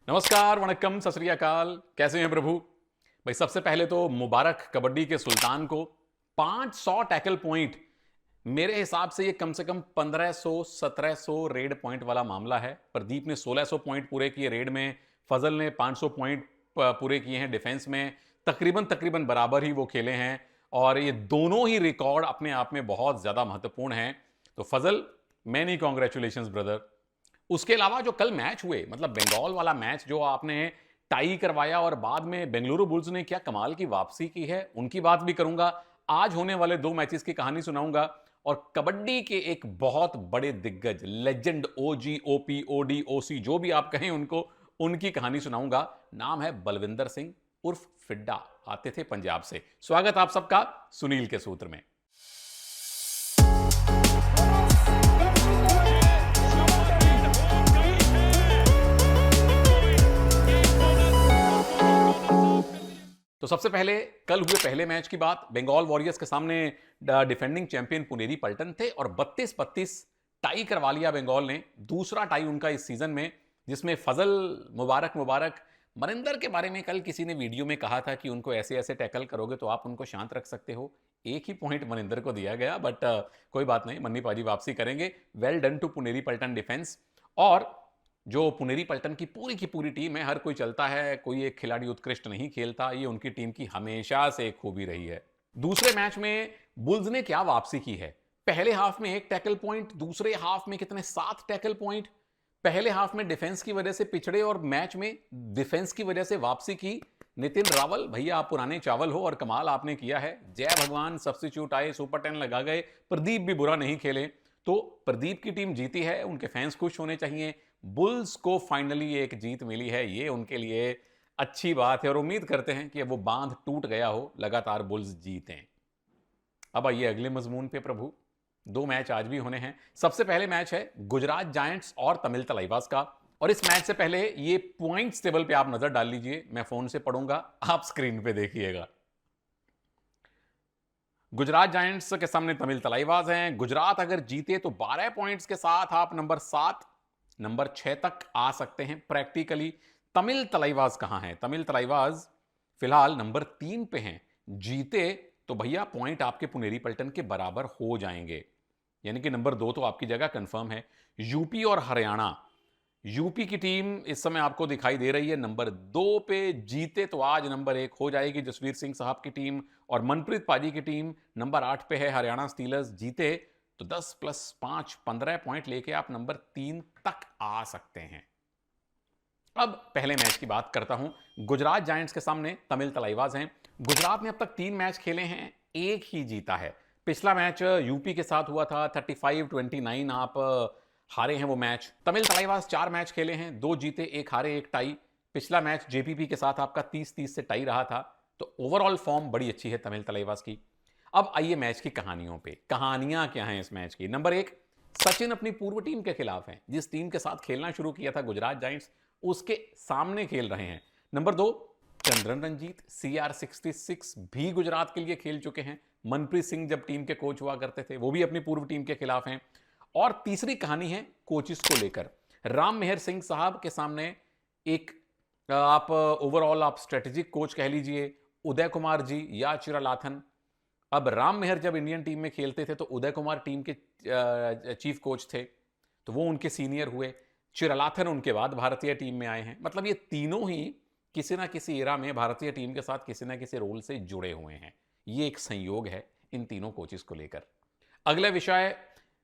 नमस्कार, वणक्कम, सत श्री अकाल। कैसे हैं प्रभु? भाई सबसे पहले तो मुबारक कबड्डी के सुल्तान को 500 टैकल पॉइंट। मेरे हिसाब से ये कम से कम 1500-1700 रेड पॉइंट वाला मामला है। प्रदीप ने 1600 पॉइंट पूरे किए रेड में, फजल ने 500 पॉइंट पूरे किए हैं डिफेंस में। तकरीबन तकरीबन बराबर ही वो खेले हैं और ये दोनों ही रिकॉर्ड अपने आप में बहुत ज्यादा महत्वपूर्ण हैं। तो फजल, मैनी कॉन्ग्रेचुलेशंस ब्रदर। उसके अलावा जो कल मैच हुए, मतलब बंगाल वाला मैच जो आपने टाई करवाया और बाद में बेंगलुरु बुल्स ने क्या कमाल की वापसी की है, उनकी बात भी करूंगा। आज होने वाले दो मैचेस की कहानी सुनाऊंगा और कबड्डी के एक बहुत बड़े दिग्गज, लेजेंड, ओजी, ओपी, ओडी, ओसी, जो भी आप कहें उनको, उनकी कहानी सुनाऊंगा। नाम है बलविंदर सिंह उर्फ फिड्डा, आते थे पंजाब से। स्वागत आप सबका सुनील के सूत्र में। तो सबसे पहले कल हुए पहले मैच की बात। बंगाल वॉरियर्स के सामने डिफेंडिंग चैंपियन पुनेरी पल्टन थे और 32-32 टाई करवा लिया बंगाल ने। दूसरा टाई उनका इस सीजन में, जिसमें फजल, मुबारक मनिंदर के बारे में कल किसी ने वीडियो में कहा था कि उनको ऐसे ऐसे टैकल करोगे तो आप उनको शांत रख सकते हो। एक ही पॉइंट मनिंदर को दिया गया, बट कोई बात नहीं, मन्नी पाजी वापसी करेंगे। Well done to Puneri Paltan defence. और जो पुनेरी पल्टन की पूरी टीम है, हर कोई चलता है, कोई एक खिलाड़ी उत्कृष्ट नहीं खेलता, ये उनकी टीम की हमेशा से एक खूबी रही है। दूसरे मैच में बुल्स ने क्या वापसी की है। पहले हाफ में 1 टैकल पॉइंट, दूसरे हाफ में कितने, 7 टैकल पॉइंट। पहले हाफ में डिफेंस की वजह से पिछड़े और मैच में डिफेंस की वजह से वापसी की। नितिन रावल, भैया आप पुराने चावल हो और कमाल आपने किया है। जय भगवान, सब्स्टिट्यूट आए, सुपर 10 लगा गए। प्रदीप भी बुरा नहीं खेले। तो प्रदीप की टीम जीती है, उनके फैंस खुश होने चाहिए। बुल्स को फाइनली एक जीत मिली है, ये उनके लिए अच्छी बात है और उम्मीद करते हैं कि वो बांध टूट गया हो, लगातार बुल्स जीतें। अब आइए अगले मजमून पे प्रभु। दो मैच आज भी होने हैं। सबसे पहले मैच है गुजरात जायंट्स और तमिल तलाइवास का। और इस मैच से पहले ये पॉइंट्स टेबल पे आप नजर डाल लीजिए, मैं फोन से पढ़ूंगा, आप स्क्रीन पे देखिएगा। गुजरात जायंट्स के सामने तमिल तलाइवास हैं। गुजरात अगर जीते तो 12 पॉइंट्स के साथ आप नंबर 7, नंबर 6 तक आ सकते हैं प्रैक्टिकली। तमिल तलाइवास कहां है? तमिल तलाइवास फिलहाल नंबर 3 पे हैं। जीते तो भैया पॉइंट आपके पुनेरी पल्टन के बराबर हो जाएंगे, यानी कि नंबर 2 तो आपकी जगह कंफर्म है। यूपी और हरियाणा, यूपी की टीम इस समय आपको दिखाई दे रही है नंबर 2 पे। जीते तो आज नंबर 1 हो जाएगी जसवीर सिंह साहब की टीम, और मनप्रीत पाजी की टीम नंबर 8 पे है। हरियाणा स्टीलर्स जीते तो 10 + 5 15 पॉइंट लेके आप नंबर 3 तक आ सकते हैं। अब पहले मैच की बात करता हूं। गुजरात जायंट्स के सामने तमिल तलाइवास हैं। गुजरात ने अब तक 3 मैच खेले हैं, एक ही जीता है। पिछला मैच यूपी के साथ हुआ था, 35-29 आप हारे हैं वो मैच। तमिल तलाइवास 4 मैच खेले हैं, 2 जीते, 1 हारे, 1 टाई। पिछला मैच जेपीपी के साथ आपका 30-30 से टाई रहा था। तो ओवरऑल फॉर्म बड़ी अच्छी है तमिल तलाइवास की। अब आइए मैच की कहानियों पे। कहानियां क्या हैं इस मैच की? नंबर 1, सचिन अपनी पूर्व टीम के खिलाफ हैं। जिस टीम के साथ खेलना शुरू किया था गुजरात जायंट्स, उसके सामने खेल रहे हैं। नंबर 2, चंद्रन रंजीत, CR66 भी गुजरात के लिए खेल चुके हैं। मनप्रीत सिंह जब टीम के कोच हुआ करते थे, वो भी अपनी पूर्व टीम के खिलाफ हैं। और तीसरी कहानी है कोचिस को लेकर। राम मेहर सिंह साहब के सामने एक, आप ओवरऑल आप स्ट्रेटेजिक कोच कह लीजिए, उदय कुमार जी या चिरालाथन। अब राम मेहर जब इंडियन टीम में खेलते थे तो उदय कुमार टीम के चीफ कोच थे, तो वो उनके सीनियर हुए। चिरालाथन उनके बाद भारतीय टीम में आए हैं। मतलब ये तीनों ही किसी ना किसी एरा में भारतीय टीम के साथ किसी ना किसी रोल से जुड़े हुए हैं। ये एक संयोग है इन तीनों कोचेस को लेकर। अगला विषय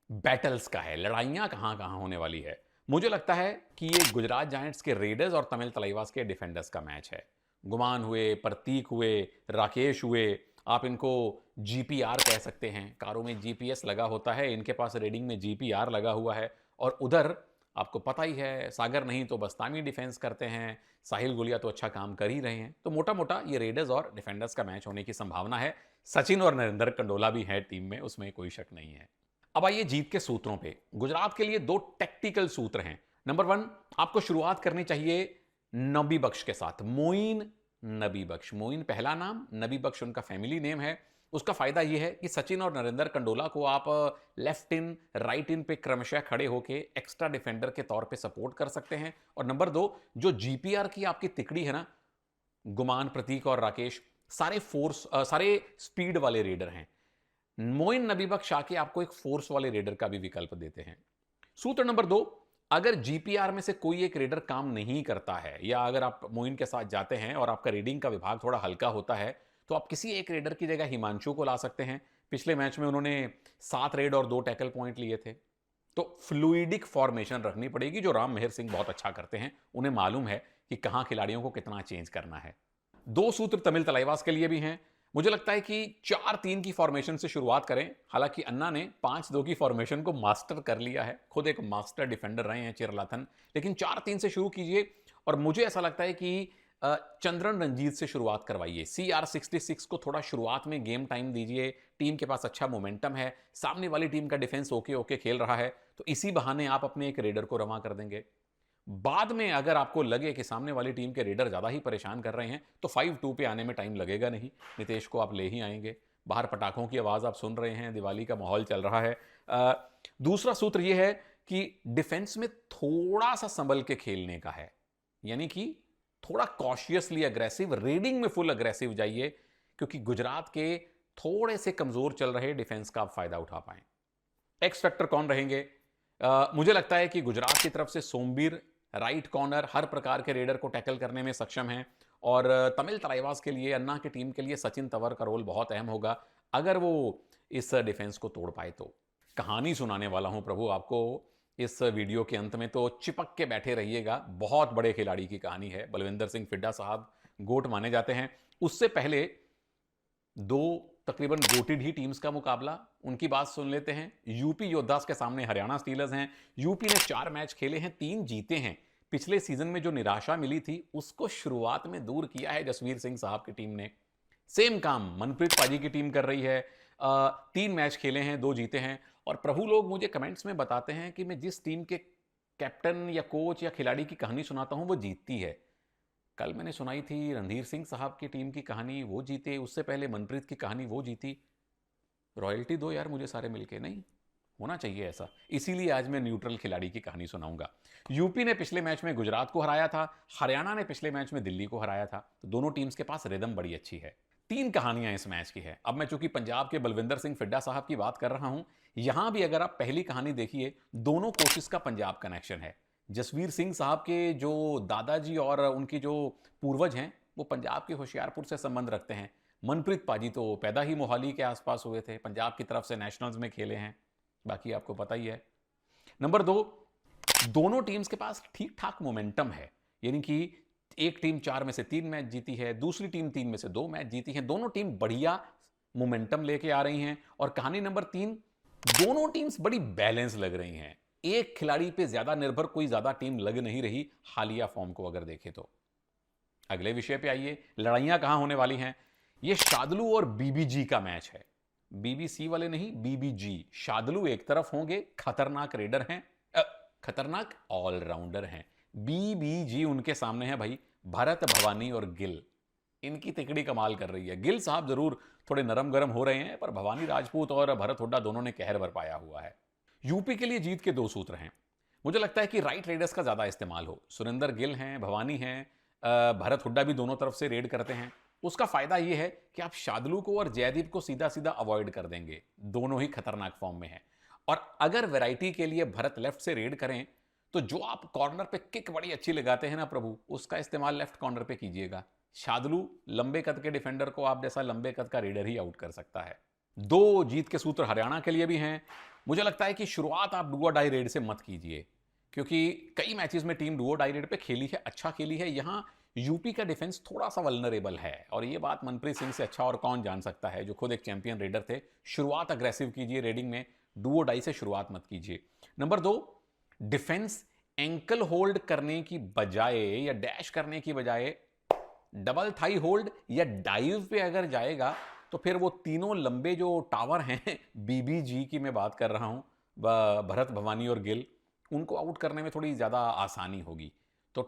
बैटल्स का है, लड़ाइयां कहां कहां होने वाली है। मुझे लगता है कि ये गुजरात जायंट्स के रेडर्स और तमिल तलाइवास के डिफेंडर्स का मैच है। गुमान हुए, प्रतीक हुए, राकेश हुए, आप इनको जीपीआर कह सकते हैं। कारों में जीपीएस लगा होता है, इनके पास रेडिंग में जीपीआर लगा हुआ है। और उधर आपको पता ही है, सागर नहीं तो बस्तानी डिफेंस करते हैं, साहिल गुलिया तो अच्छा काम कर ही रहे हैं। तो मोटा मोटा ये रेडर्स और डिफेंडर्स का मैच होने की संभावना है। सचिन और नरेंद्र कंडोला भी है टीम में, उसमें कोई शक नहीं है। अब आइए जीत के सूत्रों पे। गुजरात के लिए 2 टेक्टिकल सूत्र हैं। नंबर 1, आपको शुरुआत करनी चाहिए नबी बख्श के साथ। मोइन नबी बख्श, मोइन पहला नाम, नबी बख्श उनका फैमिली नेम है। उसका फायदा यह है कि सचिन और नरेंद्र कंडोला को आप लेफ्ट इन राइट इन पे क्रमशः खड़े होके एक्स्ट्रा डिफेंडर के तौर पे सपोर्ट कर सकते हैं। और नंबर 2, जो जीपीआर की आपकी तिकड़ी है ना, गुमान, प्रतीक और राकेश, सारे स्पीड वाले रेडर हैं। मोइन नबी बख्श आके आपको एक फोर्स वाले रेडर का भी विकल्प देते हैं। सूत्र नंबर 2, अगर जीपीआर में से कोई एक रेडर काम नहीं करता है, या अगर आप मोइन के साथ जाते हैं और आपका रेडिंग का विभाग थोड़ा हल्का होता है, तो आप किसी एक रेडर की जगह हिमांशु को ला सकते हैं। पिछले मैच में उन्होंने 7 रेड और 2 टैकल पॉइंट लिए थे। तो फ्लूइडिक फॉर्मेशन रखनी पड़ेगी, जो राम मेहर सिंह बहुत अच्छा करते हैं। उन्हें मालूम है कि कहां खिलाड़ियों को कितना चेंज करना है। 2 सूत्र तमिल तलाईवास के लिए भी हैं। मुझे लगता है कि 4-3 की फॉर्मेशन से शुरुआत करें। हालांकि अन्ना ने 5-2 की फॉर्मेशन को मास्टर कर लिया है, खुद एक मास्टर डिफेंडर रहे हैं चिरलाथन, लेकिन 4-3 से शुरू कीजिए। और मुझे ऐसा लगता है कि चंद्रन रंजीत से शुरुआत करवाइए। CR66 को थोड़ा शुरुआत में गेम टाइम दीजिए। टीम के पास अच्छा मोमेंटम है, सामने वाली टीम का डिफेंस ओके ओके खेल रहा है, तो इसी बहाने आप अपने एक रेडर को रवां कर देंगे। बाद में अगर आपको लगे कि सामने वाली टीम के रेडर ज्यादा ही परेशान कर रहे हैं, तो 5-2 पे आने में टाइम लगेगा नहीं, नितेश को आप ले ही आएंगे। बाहर पटाखों की आवाज आप सुन रहे हैं, दिवाली का माहौल चल रहा है। दूसरा सूत्र यह है कि डिफेंस में थोड़ा सा संभल के खेलने का है, यानी कि थोड़ा कॉशियसली अग्रेसिव, रेडिंग में फुल अग्रेसिव जाइए, क्योंकि गुजरात के थोड़े से कमजोर चल रहे डिफेंस का आप फायदा उठा पाएं। एक्स फैक्टर कौन रहेंगे? मुझे लगता है कि गुजरात की तरफ से सोमबीर राइट कॉर्नर हर प्रकार के रेडर को टैकल करने में सक्षम है। और तमिल तलाईवास के लिए, अन्ना की टीम के लिए सचिन तंवर का रोल बहुत अहम होगा, अगर वो इस डिफेंस को तोड़ पाए तो। कहानी सुनाने वाला हूं प्रभु आपको इस वीडियो के अंत में, तो चिपक के बैठे रहिएगा। बहुत बड़े खिलाड़ी की कहानी है। बलविंदर सिंह फिड्डा साहब गोट माने जाते हैं। उससे पहले 2 तकरीबन गोटेड ही टीम्स का मुकाबला, उनकी बात सुन लेते हैं। यूपी योद्धास के सामने हरियाणा स्टीलर्स हैं। यूपी ने 4 मैच खेले हैं, 3 जीते हैं। पिछले सीजन में जो निराशा मिली थी, उसको शुरुआत में दूर किया है जसवीर सिंह साहब की टीम ने। सेम काम मनप्रीत पाजी की टीम कर रही है। 3 मैच खेले हैं, 2 जीते हैं। और प्रभु लोग मुझे कमेंट्स में बताते हैं कि मैं जिस टीम के कैप्टन या कोच या खिलाड़ी की कहानी सुनाता हूं वो जीतती है। कल मैंने सुनाई थी रणधीर सिंह साहब की टीम की कहानी, वो जीते। उससे पहले मनप्रीत की कहानी, वो जीती। रॉयल्टी दो यार मुझे सारे मिलके, नहीं होना चाहिए ऐसा। इसीलिए आज मैं न्यूट्रल खिलाड़ी की कहानी सुनाऊंगा। यूपी ने पिछले मैच में गुजरात को हराया था, हरियाणा ने पिछले मैच में दिल्ली को हराया था। तो दोनों टीम्स के पास रिदम बड़ी अच्छी है। 3 कहानियां इस मैच की है। अब मैं चूंकि पंजाब के बलविंदर सिंह फिड्डा साहब की बात कर रहा हूं, यहां भी अगर आप पहली कहानी देखिए, दोनों कोचेस का पंजाब कनेक्शन है। जसवीर सिंह साहब के जो दादाजी और उनकी जो पूर्वज हैं, वो पंजाब के होशियारपुर से संबंध रखते हैं। मनप्रीत पाजी तो पैदा ही मोहाली के आसपास हुए थे, पंजाब की तरफ से नेशनल्स में खेले हैं, बाकी आपको पता ही है। नंबर 2, दोनों टीम्स के पास ठीक ठाक मोमेंटम है, यानी कि एक टीम 4 में से 3 मैच जीती है, दूसरी टीम 3 में से 2 मैच जीती है। दोनों टीम बढ़िया मोमेंटम लेके आ रही हैं। और कहानी नंबर 3, दोनों टीम्स बड़ी बैलेंस लग रही हैं। एक खिलाड़ी पे ज्यादा निर्भर कोई ज्यादा टीम लग नहीं रही, हालिया फॉर्म को अगर देखें तो। अगले विषय पे आइए, लड़ाइयां कहां होने वाली हैं। ये शादलू और बीबीजी का मैच है। बीबीसी वाले नहीं, बीबीजी। शादलू एक तरफ होंगे, खतरनाक रेडर हैं, खतरनाक ऑलराउंडर हैं। बीबीजी उनके सामने है भाई, भरत, भवानी और गिल। इनकी तिकड़ी कमाल कर रही है। गिल साहब जरूर थोड़े नरम गरम हो रहे हैं, पर भवानी राजपूत और भरत हुड्डा दोनों ने कहर बरपाया हुआ है। यूपी के लिए जीत के 2 सूत्र हैं। मुझे लगता है कि राइट रेडर्स का ज्यादा इस्तेमाल हो। सुरेंद्र गिल हैं, भवानी हैं, भरत हुड्डा भी दोनों तरफ से रेड करते हैं। उसका फायदा यह है कि आप शादलू को और जयदीप को सीधा सीधा अवॉइड कर देंगे, दोनों ही खतरनाक फॉर्म में हैं। और अगर वैरायटी के लिए भरत लेफ्ट से रेड करें, तो जो आप कॉर्नर पे किक बड़ी अच्छी लगाते हैं ना प्रभु, उसका इस्तेमाल लेफ्ट कॉर्नर पे कीजिएगा। शादलू लंबे कद के डिफेंडर को आप जैसा लंबे कद का रेडर ही आउट कर सकता है। 2 जीत के सूत्र हरियाणा के लिए भी हैं। मुझे लगता है कि शुरुआत आप डुओ डाई रेड से मत कीजिए, क्योंकि कई मैचेस में टीम डुओ डाई रेड पे खेली है, अच्छा खेली है। यहां यूपी का डिफेंस थोड़ा सा वल्नरेबल है, और ये बात मनप्रीत सिंह से अच्छा और कौन जान सकता है, जो खुद एक चैंपियन रेडर थे। शुरुआत अग्रेसिव कीजिए रेडिंग में, डुओ डाई से शुरुआत मत कीजिए। नंबर 2, डिफेंस एंकल होल्ड करने की बजाय या डैश करने की बजाय डबल थाई होल्ड या डाइव पे अगर जाएगा, तो फिर वो तीनों लंबे जो टावर हैं, बीबीजी की मैं बात कर रहा हूं, भरत, भवानी और गिल, उनको आउट करने में थोड़ी ज्यादा आसानी होगी। तो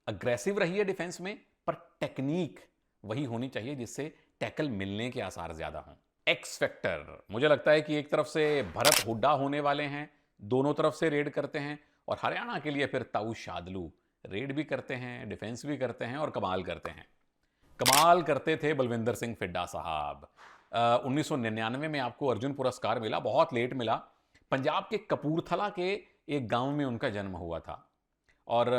अग्रेसिव रहिए डिफेंस में, पर टेक्निक वही होनी चाहिए जिससे टैकल मिलने के आसार ज्यादा हों। एक्स फैक्टर, मुझे लगता है कि एक तरफ से भरत हुड्डा होने वाले हैं, दोनों तरफ से रेड करते हैं, और हरियाणा के लिए फिर ताऊ शादलू रेड भी करते हैं, डिफेंस भी करते हैं और कमाल करते हैं। कमाल करते थे बलविंदर सिंह फिड्डा साहब। 1999 में आपको अर्जुन पुरस्कार मिला, बहुत लेट मिला। पंजाब के कपूरथला के एक गांव में उनका जन्म हुआ था। और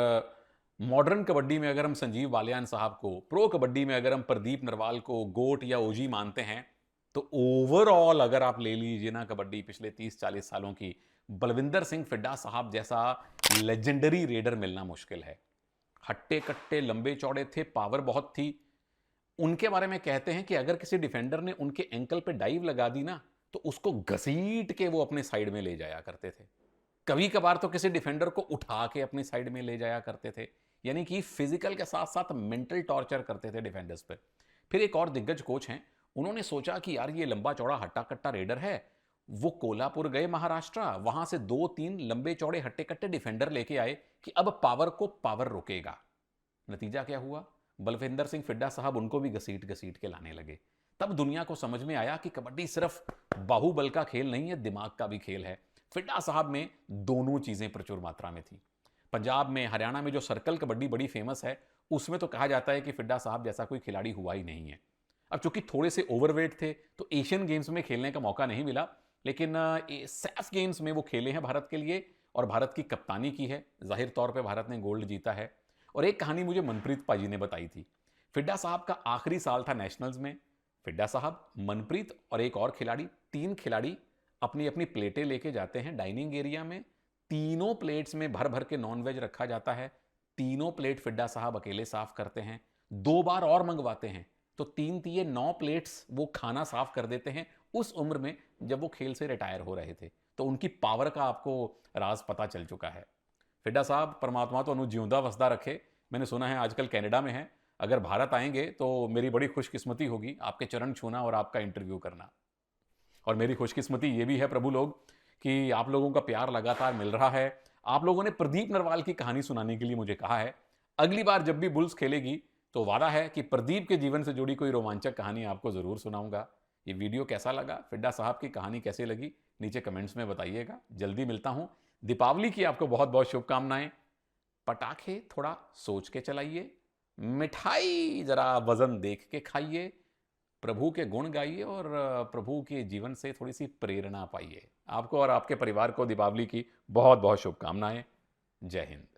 मॉडर्न कबड्डी में अगर हम संजीव बालियान साहब को, प्रो कबड्डी में अगर हम प्रदीप नरवाल को गोट या ओजी मानते हैं, तो ओवरऑल अगर आप ले लीजिए ना कबड्डी पिछले 30-40 सालों की, बलविंदर सिंह फिड्डा साहब जैसा लेजेंडरी रेडर मिलना मुश्किल है। हट्टे कट्टे लंबे चौड़े थे, पावर बहुत थी। उनके बारे में कहते हैं कि अगर किसी डिफेंडर ने उनके एंकल पे डाइव लगा दी ना, तो उसको घसीट के वो अपने साइड में ले जाया करते थे। कभी कभार तो किसी डिफेंडर को उठा के अपनी साइड में ले जाया करते थे। यानी कि फिजिकल के साथ साथ मेंटल टॉर्चर करते थे डिफेंडर्स पे। फिर एक और दिग्गज कोच हैं, उन्होंने सोचा कि यार ये लंबा चौड़ा हट्टा कट्टा रेडर है, वो कोल्हापुर गए महाराष्ट्र, वहां से 2-3 लंबे चौड़े हट्टे कट्टे डिफेंडर लेके आए कि अब पावर को पावर रोकेगा। नतीजा क्या हुआ? बलविंदर सिंह फिड्डा साहब उनको भी घसीट घसीट के लाने लगे। तब दुनिया को समझ में आया कि कबड्डी सिर्फ बाहुबल का खेल नहीं है, दिमाग का भी खेल है। फिड्डा साहब में दोनों चीजें प्रचुर मात्रा में थी। पंजाब में, हरियाणा में जो सर्कल कबड्डी बड़ी फेमस है, उसमें तो कहा जाता है कि फिड्डा साहब जैसा कोई खिलाड़ी हुआ ही नहीं है। अब चूंकि थोड़े से ओवरवेट थे तो एशियन गेम्स में खेलने का मौका नहीं मिला, लेकिन सैफ गेम्स में वो खेले हैं भारत के लिए और भारत की कप्तानी की है। जाहिर तौर पे भारत ने गोल्ड जीता है। और एक कहानी मुझे मनप्रीत पाजी ने बताई थी। फिड्डा साहब का आखिरी साल था नेशनल्स में। फिड्डा साहब, मनप्रीत और एक और खिलाड़ी, 3 खिलाड़ी अपनी अपनी प्लेटें लेके जाते हैं डाइनिंग एरिया में। तीनों प्लेट्स में भर भर के नॉन वेज रखा जाता है। तीनों प्लेट फिड्डा साहब अकेले साफ करते हैं, 2 बार और मंगवाते हैं, तो 3 तिये 9 प्लेट्स वो खाना साफ कर देते हैं, उस उम्र में जब वो खेल से रिटायर हो रहे थे। तो उनकी पावर का आपको राज पता चल चुका है। फिड्डा साहब, परमात्मा तो जिंदा वसदा रखे। मैंने सुना है आजकल कनाडा में है। अगर भारत आएंगे तो मेरी बड़ी खुशकिस्मती होगी आपके चरण छूना और आपका इंटरव्यू करना। और मेरी खुशकिस्मती ये भी है प्रभु लोग कि आप लोगों का प्यार लगातार मिल रहा है। आप लोगों ने प्रदीप नरवाल की कहानी सुनाने के लिए मुझे कहा है। अगली बार जब भी बुल्स खेलेगी तो वादा है कि प्रदीप के जीवन से जुड़ी कोई रोमांचक कहानी आपको जरूर सुनाऊंगा। ये वीडियो कैसा लगा, फिड्डा साहब की कहानी कैसी लगी, नीचे कमेंट्स में बताइएगा। जल्दी मिलता हूं। दीपावली की आपको बहुत बहुत शुभकामनाएं। पटाखे थोड़ा सोच के चलाइए, मिठाई जरा वजन देख के खाइए, प्रभु के गुण गाइए और प्रभु के जीवन से थोड़ी सी प्रेरणा पाइए। आपको और आपके परिवार को दीपावली की बहुत बहुत शुभकामनाएं। जय हिंद।